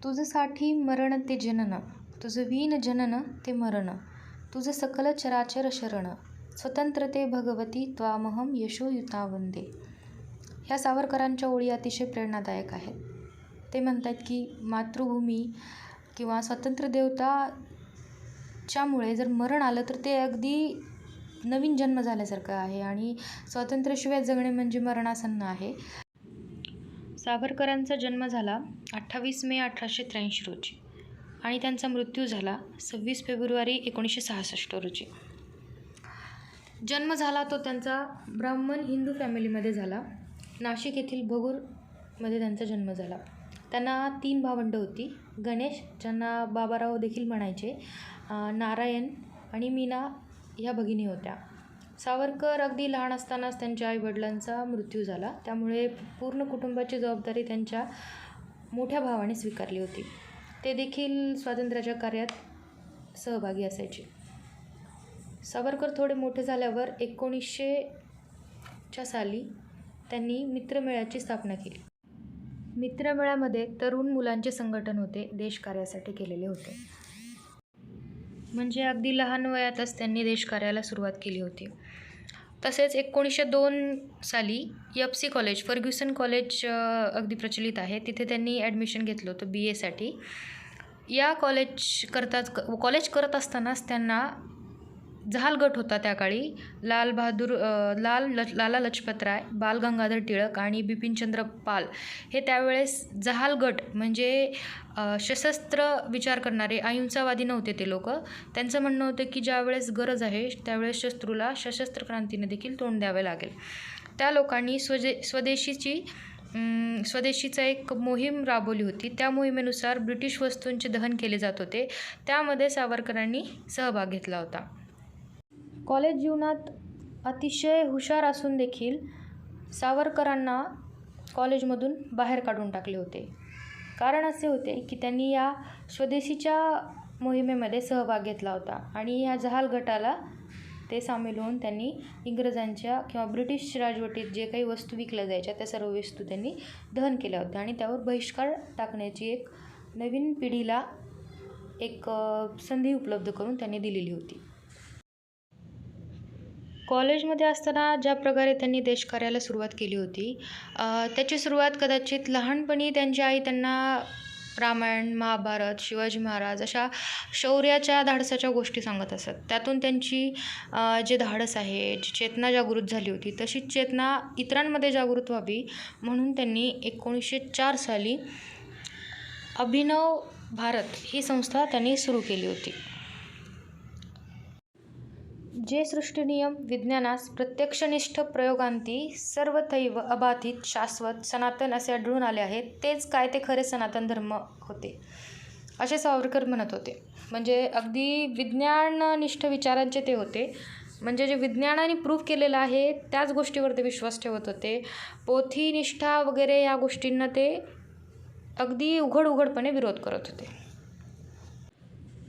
तुझसाठी मरण ते जनन, तुझं वीण जनन ते मरण, तुझं सकल चराचर शरण, स्वतंत्रते भगवती त्वामहम यशोयुता वंदे. ह्या सावरकरांच्या ओळी अतिशय प्रेरणादायक आहेत. ते म्हणतात की मातृभूमी किंवा स्वतंत्र देवताच्यामुळे जर मरण आलं तर ते अगदी नवीन जन्म झाल्यासारखं आहे आणि स्वातंत्र्याशिवाय जगणे म्हणजे मरणासन्न आहे. सावरकरांचा जन्म झाला 28 मे 1883 रोजी आणि त्यांचा मृत्यू झाला 26 फेब्रुवारी 1966 रोजी. जन्म झाला तो त्यांचा ब्राह्मण हिंदू फॅमिलीमध्ये झाला. नाशिक येथील भगूरमध्ये त्यांचा जन्म झाला. त्यांना 3 भावंडं होती. गणेश, ज्यांना बाबाराव देखील म्हणायचे, नारायण आणि मीना ह्या भगिनी होत्या. सावरकर अगदी लहान असतानाच त्यांच्या आईवडिलांचा मृत्यू झाला. त्यामुळे पूर्ण कुटुंबाची जबाबदारी त्यांच्या मोठ्या भावाने स्वीकारली होती. ते देखील स्वातंत्र्याच्या कार्यात सहभागी असायचे. सावरकर थोडे मोठे झाल्यावर 1900च्या साली त्यांनी मित्रमेळ्याची स्थापना केली. मित्रमेळ्यामध्ये तरुण मुलांचे संघटन होते, देशकार्यासाठी केलेले होते. म्हणजे अगदी लहान वयातच त्यांनी देशकार्याला सुरुवात केली होती. तसेच 1902 साली FC कॉलेज, फर्ग्युसन कॉलेज अगदी प्रचलित आहे, तिथे त्यांनी ॲडमिशन घेतलं होतं BA साठी. या कॉलेज करत असतानाच त्यांना जहाल गट होता त्या काळी. लाला लजपतराय, बाल गंगाधर टिळक आणि बिपिनचंद्र पाल हे त्यावेळेस जहाल गट म्हणजे सशस्त्र विचार करणारे, अहिंसावादी नव्हते ते लोक. त्यांचं म्हणणं होतं की ज्यावेळेस गरज आहे त्यावेळेस शत्रूला सशस्त्र क्रांतीने देखील तोंड द्यावे लागेल. त्या लोकांनी स्वदेशीचा एक मोहीम राबवली होती. त्या मोहिमेनुसार ब्रिटिश वस्तूंचे दहन केले जात होते. त्यामध्ये सावरकरांनी सहभाग घेतला होता. कॉलेज जीवनात अतिशय हुशार असून देखील सावरकरांना कॉलेजमधून बाहेर काढून टाकले होते. कारण असे होते की त्यांनी या स्वदेशीच्या मोहिमेमध्ये सहभाग घेतला होता आणि या जहाल गटाला ते सामील होऊन त्यांनी इंग्रजांच्या किंवा ब्रिटिश राजवटीत जे काही वस्तू विकल्या जायच्या त्या सर्व वस्तू त्यांनी दहन केल्या होत्या आणि त्यावर बहिष्कार टाकण्याची एक नवीन पिढीला एक संधी उपलब्ध करून त्यांनी दिलेली होती. कॉलेजमध्ये असताना ज्या प्रकारे त्यांनी देशकार्याला सुरुवात केली होती, त्याची सुरुवात कदाचित लहानपणी त्यांची आई त्यांना रामायण, महाभारत, शिवाजी महाराज अशा शौर्याच्या, धाडसाच्या गोष्टी सांगत असत. त्यातून त्यांची जे धाडस आहे, जी चेतना जागृत झाली होती, तशीच चेतना इतरांमध्ये जागृत व्हावी म्हणून त्यांनी 1904 साली अभिनव भारत ही संस्था त्यांनी सुरू केली होती. जे सृष्टिनियम विज्ञानास प्रत्यक्षनिष्ठ प्रयोगांती सर्वथैव अबाधित शाश्वत सनातन असे आढळून आले आहेत, तेच काय ते खरे सनातन धर्म होते, असे सावरकर म्हणत होते. म्हणजे अगदी विज्ञाननिष्ठ विचारांचे ते होते. म्हणजे जे विज्ञानाने प्रूव्ह केलेलं आहे त्याच गोष्टीवर ते विश्वास ठेवत होते. पोथीनिष्ठा वगैरे या गोष्टींना ते अगदी उघडपणे विरोध करत होते.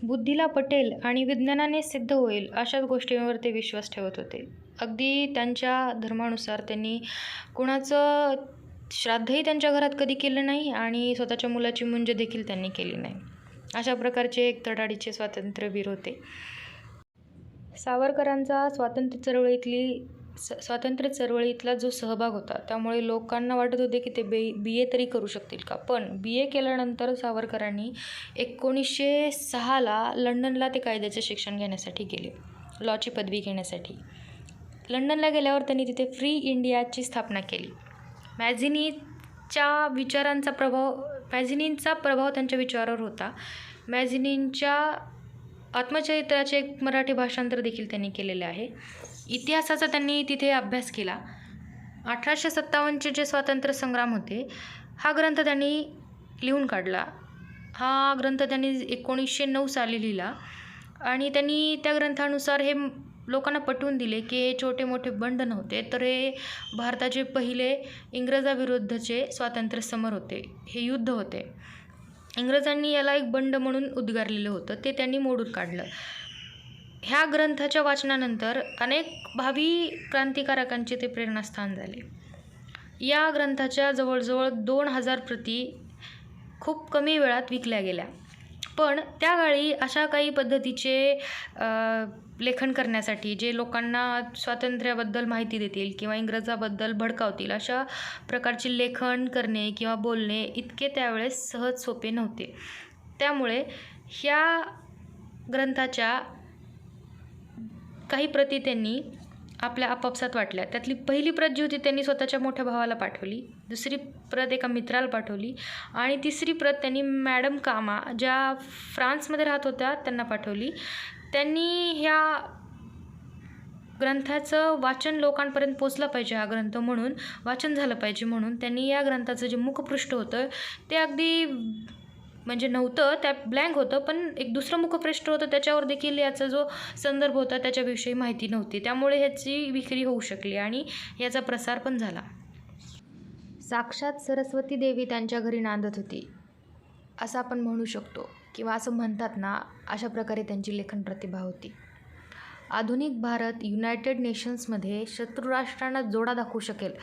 बुद्धीला पटेल आणि विज्ञानाने सिद्ध होईल अशाच गोष्टींवर ते विश्वास ठेवत होते. अगदी त्यांच्या धर्मानुसार त्यांनी कुणाचं श्राद्धही त्यांच्या घरात कधी केलं नाही आणि स्वतःच्या मुलाची मुंज देखील त्यांनी केली नाही. अशा प्रकारचे एक धडाडीचे स्वातंत्र्यवीर होते. सावरकरांचा स्वातंत्र्य चळवळीतला जो सहभाग होता त्यामुळे लोकांना वाटत होते की ते BA तरी करू शकतील का. पण BA केल्यानंतर सावरकरांनी 1906ला लंडनला ते कायद्याचे शिक्षण घेण्यासाठी गेले, लॉची पदवी घेण्यासाठी. लंडनला गेल्यावर त्यांनी तिथे फ्री इंडियाची स्थापना केली. मॅझिनीचा प्रभाव त्यांच्या विचारावर होता. मॅझिनींच्या आत्मचरित्राचे एक मराठी भाषांतर देखील त्यांनी केलेले आहे. इतिहासाचा त्यांनी तिथे अभ्यास केला. 1857चे जे स्वातंत्र्य संग्राम होते हा ग्रंथ त्यांनी लिहून काढला. हा ग्रंथ त्यांनी 1909 साली लिहिला आणि त्यांनी त्या ग्रंथानुसार हे लोकांना पटवून दिले की हे छोटे मोठे बंड नव्हते, तर हे भारताचे पहिले इंग्रजाविरुद्धचे स्वातंत्र्य समर होते, हे युद्ध होते. इंग्रजांनी याला एक बंड म्हणून उद्गारलेलं होतं, ते त्यांनी मोडून काढलं. ह्या ग्रंथाच्या वाचनानंतर अनेक भावी क्रांतिकारकांचे ते प्रेरणास्थान झाले. या ग्रंथाच्या जवळजवळ 2000 प्रती खूप कमी वेळात विकल्या गेल्या. पण त्या काळी अशा काही पद्धतीचे लेखन करण्यासाठी जे लोकांना स्वातंत्र्याबद्दल माहिती देतील किंवा इंग्रजाबद्दल भडकावतील अशा प्रकारचे लेखन करणे किंवा बोलणे इतके त्यावेळेस सहज सोपे नव्हते. त्यामुळे ह्या ग्रंथाच्या काही प्रती त्यांनी आपल्या आपापसात वाटल्या. त्यातली पहिली प्रत जी होती त्यांनी स्वतःच्या मोठ्या भावाला पाठवली, दुसरी प्रत एका मित्राला पाठवली आणि तिसरी प्रत त्यांनी मॅडम कामा ज्या फ्रान्समध्ये राहत होत्या त्यांना पाठवली. त्यांनी ह्या ग्रंथाचं वाचन लोकांपर्यंत पोचलं पाहिजे, हा ग्रंथ म्हणून वाचन झालं पाहिजे म्हणून त्यांनी या ग्रंथाचं जे मुखपृष्ठ होतं ते अगदी म्हणजे नव्हतं, त्या ब्लँक होतं, पण एक दुसरं मुखपृष्ठ होतं त्याच्यावर देखील याचा जो संदर्भ होता त्याच्याविषयी माहिती नव्हती. त्यामुळे ह्याची विक्री होऊ शकली आणि याचा प्रसार पण झाला. साक्षात सरस्वती देवी त्यांच्या घरी नांदत होती असं आपण म्हणू शकतो किंवा असं म्हणतात ना, अशा प्रकारे त्यांची लेखन प्रतिभा होती. आधुनिक भारत युनायटेड नेशन्समध्ये शत्रुराष्ट्रांना जोडा दाखवू शकेल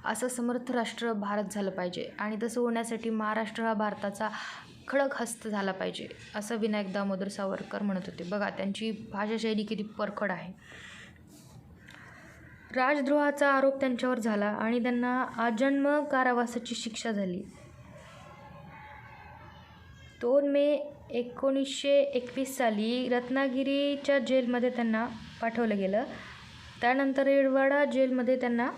असं समर्थ राष्ट्र भारत झालं पाहिजे आणि तसं होण्यासाठी महाराष्ट्र हा भारताचा खडक हस्त झाला पाहिजे असं विनायक दामोदर सावरकर म्हणत होते. बघा त्यांची भाषाशैली किती परखड आहे. राजद्रोहाचा आरोप त्यांच्यावर झाला आणि त्यांना आजन्म कारावासाची शिक्षा झाली. 2 मे 1921 साली रत्नागिरीच्या जेलमध्ये त्यांना पाठवलं गेलं. त्यानंतर येरवाडा जेलमध्ये त्यांना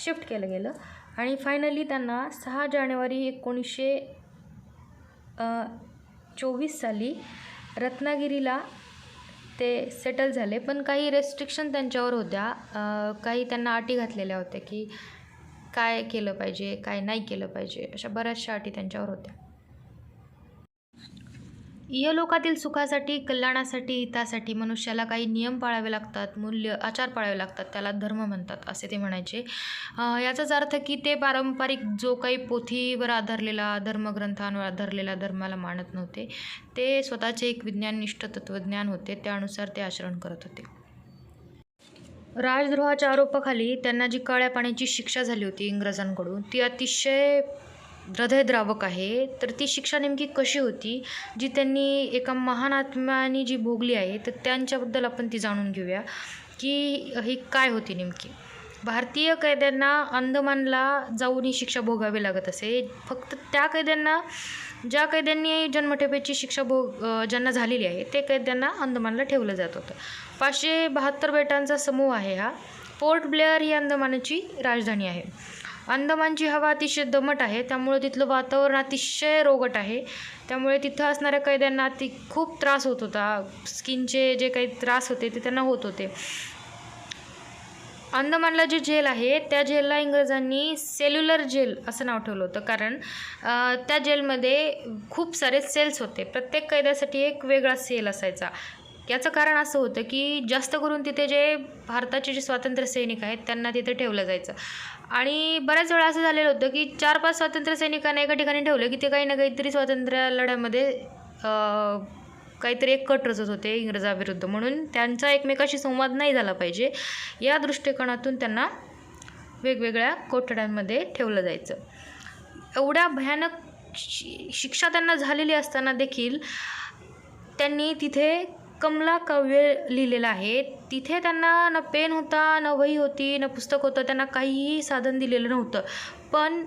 शिफ्ट केलं गेलं आणि फायनली त्यांना 6 जानेवारी 1924 साली रत्नागिरीला ते सेटल झाले. पण काही रेस्ट्रिक्शन त्यांच्यावर होत्या, काही त्यांना अटी घातलेल्या होत्या की काय केलं पाहिजे, काय नाही केलं पाहिजे, अशा बऱ्याचशा अटी त्यांच्यावर होत्या. इहलोकातील सुखासाठी, कल्याणासाठी, हितासाठी मनुष्याला काही नियम पाळावे लागतात, मूल्य आचार पाळावे लागतात, त्याला धर्म म्हणतात असे ते म्हणायचे. याचाच अर्थ की ते पारंपरिक जो काही पोथीवर आधारलेला धर्मग्रंथांवर आधारलेला धर्माला मानत नव्हते. ते स्वतःचे एक विज्ञाननिष्ठ तत्त्वज्ञान होते, त्यानुसार ते आचरण करत होते. राजद्रोहाच्या आरोपाखाली त्यांना जी काळ्या पाण्याची शिक्षा झाली होती इंग्रजांकडून ती अतिशय हृदयद्रावक आहे. तर ती शिक्षा नेमकी कशी होती जी त्यांनी एका महान आत्म्याने जी भोगली आहे, तर त्यांच्याबद्दल आपण ती जाणून घेऊया की ही काय होती नेमकी. भारतीय कैद्यांना अंदमानला जाऊन ही शिक्षा भोगावी लागत असे. फक्त त्या कैद्यांना, ज्या कैद्यांनी जन्मठेपेची शिक्षा ज्यांना झालेली आहे ते कैद्यांना अंदमानला ठेवलं जात होतं. 572 बेटांचा समूह आहे हा. पोर्ट ब्लेअर ही अंदमानची राजधानी आहे. अंदमानची हवा अतिशय दमट आहे, त्यामुळे तिथलं वातावरण अतिशय रोगट आहे. त्यामुळे तिथं असणाऱ्या कैद्यांना खूप त्रास होत होता. स्किनचे जे काही त्रास होते ते त्यांना होत होते. अंदमानला जे जेल आहे त्या जेलला इंग्रजांनी सेल्युलर जेल असं नाव ठेवलं होतं, कारण त्या जेलमध्ये खूप सारे सेल्स होते. प्रत्येक कैद्यासाठी एक वेगळा सेल असायचा. याचं कारण असं होतं की जास्त करून तिथे जे भारताचे जे स्वातंत्र्य सैनिक आहेत त्यांना तिथे ठेवलं जायचं. आणि बऱ्याच वेळा असं झालेलं होतं की 4-5 स्वातंत्र्य सैनिकांना एका ठिकाणी ठेवलं की ते काही ना काहीतरी स्वातंत्र्य लढ्यामध्ये काहीतरी एक कट रचत होते इंग्रजाविरुद्ध. म्हणून त्यांचा एकमेकाशी संवाद नाही झाला पाहिजे या दृष्टिकोनातून त्यांना वेगवेगळ्या कोठड्यांमध्ये ठेवलं जायचं. एवढ्या भयानक शिक्षा त्यांना झालेली असताना देखील त्यांनी तिथे कमला काव्य लिहिलेलं आहे. तिथे त्यांना न पेन होता, न वही होती, न पुस्तक होतं, त्यांना काहीही साधन दिलेलं नव्हतं. पण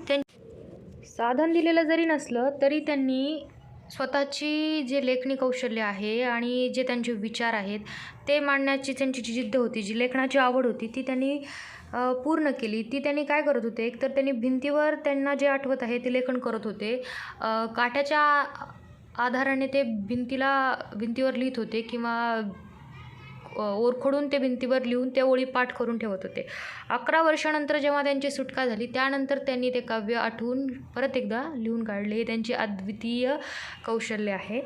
साधन दिलेलं जरी नसलं तरी त्यांनी स्वतःची जे लेखणी कौशल्य आहे आणि जे त्यांचे विचार आहेत ते मांडण्याची त्यांची जी जिद्द होती, जी लेखनाची आवड होती ती त्यांनी पूर्ण केली. ती त्यांनी काय करत होते, एकतर त्यांनी भिंतीवर त्यांना जे आठवत आहे ते लेखन करत होते. काट्याच्या आधाराने ते भिंतीवर लिहित होते किंवा ओरखडून ते भिंतीवर लिहून त्या ओळी पाठ करून ठेवत होते. 11 वर्षानंतर जेव्हा त्यांची सुटका झाली त्यानंतर त्यांनी ते काव्य आठवून परत एकदा लिहून काढले. हे त्यांची अद्वितीय कौशल्य आहे.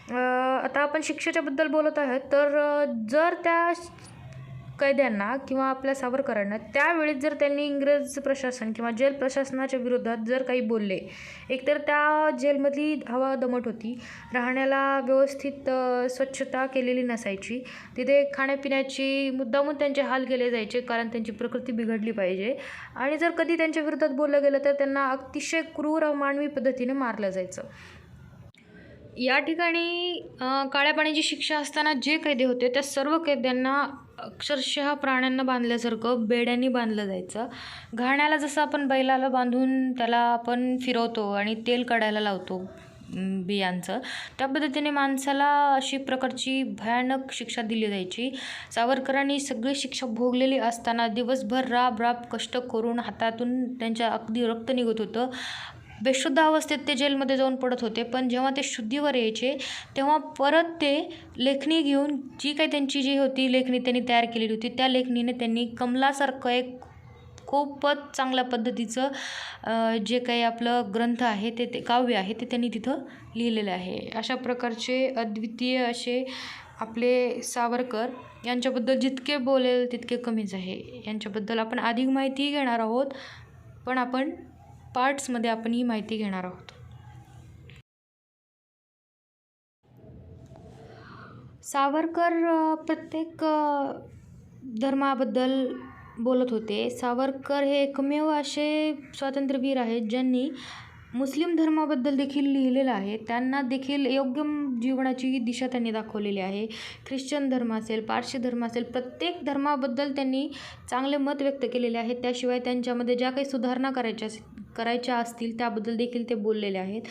आता आपण शिक्षेच्याबद्दल बोलत आहोत, तर जर त्या कैद्यांना किंवा आपल्या सावरकरांना त्यावेळेस जर त्यांनी इंग्रज प्रशासन किंवा जेल प्रशासनाच्या विरोधात जर काही बोलले, एकतर त्या जेलमधली हवा दमट होती, राहण्याला व्यवस्थित स्वच्छता केलेली नसायची, तिथे खाण्यापिण्याची मुद्दामून त्यांचे हाल केले जायचे कारण त्यांची प्रकृती बिघडली पाहिजे. आणि जर कधी त्यांच्या विरोधात बोललं गेलं तर त्यांना अतिशय क्रूर मानवी पद्धतीने मारलं जायचं. या ठिकाणी काळ्या पाण्याची शिक्षा असताना जे कैदी होते त्या सर्व कैद्यांना अक्षरशः प्राण्यांना बांधल्यासारखं बेड्यांनी बांधलं जायचं. घाण्याला जसं आपण बैलाला बांधून त्याला आपण फिरवतो आणि तेल काढायला लावतो बियांचं, त्या पद्धतीने माणसाला अशी प्रकारची भयानक शिक्षा दिली जायची. सावरकरांनी सगळी शिक्षा भोगलेली असताना दिवसभर राब कष्ट करून हातातून त्यांच्या अगदी रक्त निघत होतं. बेशुद्ध अवस्थेत ते जेलमध्ये जाऊन पडत होते, पण जेव्हा ते शुद्धीवर यायचे तेव्हा परत ते लेखणी घेऊन जी काही त्यांची जी होती लेखणी त्यांनी तयार केलेली होती, त्या लेखणीने त्यांनी कमलासारखं एक खूपच चांगल्या पद्धतीचं जे काही आपलं ग्रंथ आहे ते काव्य आहे ते त्यांनी तिथं लिहिलेलं आहे. अशा प्रकारचे अद्वितीय असे आपले सावरकर यांच्याबद्दल जितके बोलेल तितके कमीच आहे. यांच्याबद्दल आपण अधिक माहिती घेणार आहोत, पण आपण पार्ट्समध्ये आपण ही माहिती घेणार आहोत. सावरकर प्रत्येक धर्माबद्दल बोलत होते. सावरकर हे एकमेव असे स्वातंत्र्यवीर आहेत ज्यांनी मुस्लिम धर्माबद्दल देखील लिहिलेलं आहे. त्यांना देखील योग्य जीवनाची दिशा त्यांनी दाखवलेली आहे. ख्रिश्चन धर्म असेल, पारशी धर्म असेल, प्रत्येक धर्माबद्दल त्यांनी चांगले मत व्यक्त केलेले आहेत. त्याशिवाय त्यांच्यामध्ये ज्या काही सुधारणा करायच्या असतील त्याबद्दल देखील ते बोललेले आहेत.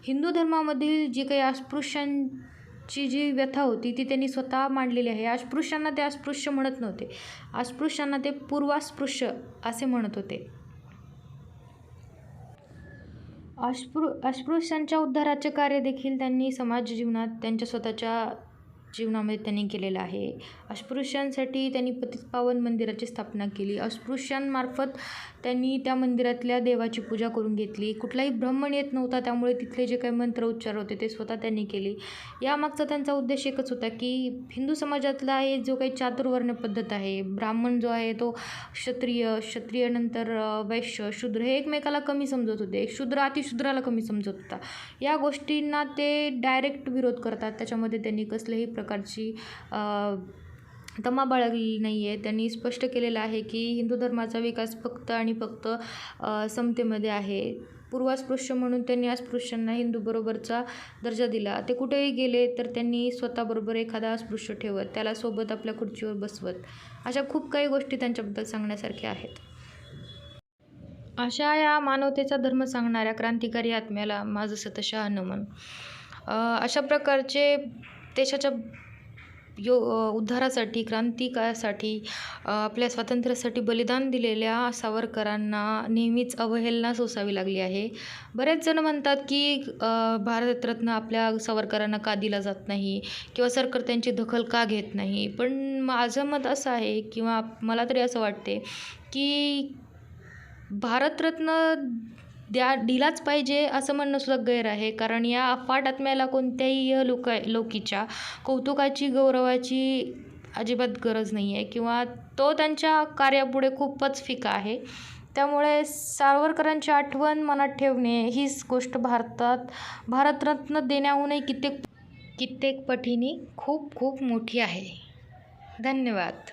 हिंदू धर्मामधील जी काही अस्पृश्यांची जी व्यथा होती ती त्यांनी स्वतः मांडलेली आहे. अस्पृश्यांना ते अस्पृश्य म्हणत नव्हते, अस्पृश्यांना ते पूर्वास्पृश्य असे म्हणत होते. अस्पृश्यांच्या उद्धाराचे कार्य देखील त्यांनी समाज जीवनात त्यांच्या स्वतःच्या जीवनामध्ये त्यांनी केलेलं आहे. अस्पृश्यांसाठी त्यांनी पतितपावन मंदिराची स्थापना केली. अस्पृश्यांमार्फत त्यांनी त्या मंदिरातल्या देवाची पूजा करून घेतली. कुठलाही ब्राह्मण येत नव्हता, त्यामुळे तिथले जे काही मंत्र उच्चार होते ते स्वतः त्यांनी केले. यामागचा त्यांचा उद्देश एकच होता की हिंदू समाजातला हे जो काही चातुर्वर्ण पद्धत आहे, ब्राह्मण जो आहे तो क्षत्रियनंतर वैश्य, शूद्र हे एकमेकाला कमी समजत होते. शूद्र अतिशूद्राला कमी समजत होता. या गोष्टींना ते डायरेक्ट विरोध करतात. त्याच्यामध्ये त्यांनी कसल्याही प्रकारची तमा बाळगलेली नाही आहे. त्यांनी स्पष्ट केलेलं आहे की हिंदू धर्माचा विकास फक्त आणि फक्त समतेमध्ये आहे. पूर्वास्पृश्य म्हणून त्यांनी अस्पृश्यांना हिंदूबरोबरचा दर्जा दिला. ते कुठेही गेले तर त्यांनी स्वतःबरोबर एखादा अस्पृश्य ठेवत, त्याला सोबत आपल्या खुर्चीवर बसवत. अशा खूप काही गोष्टी त्यांच्याबद्दल सांगण्यासारख्या आहेत. अशा या मानवतेचा धर्म सांगणाऱ्या क्रांतिकारी आत्म्याला माझं सतशः नमन. अशा प्रकारचे देशाच्या उद्धारासाठी, क्रांतिकासाठी, आपल्या स्वातंत्र्यासाठी बलिदान दिलेल्या सावरकरांना नेहमीच अवहेलना सोसावी लागली आहे. बरेच जण म्हणतात की भारतरत्न आपल्या सावरकरांना का दिला जात नाही किंवा सरकार त्यांची दखल का घेत नाही. पण माझं मत असं आहे किंवा मला तरी असं वाटते की भारतरत्न दिलाच पाहिजे असं म्हणणं सुद्धा गैर आहे. कारण या अफाट आत्म्याला कोणत्याही लौकीच्या कौतुकाची, गौरवाची अजिबात गरज नाही आहे किंवा तो त्यांच्या कार्यापुढे खूपच फिका आहे. त्यामुळे सावरकरांची आठवण मनात ठेवणे हीच गोष्ट भारतरत्न देण्याहूनही कित्येक पटीने खूप मोठी आहे. धन्यवाद.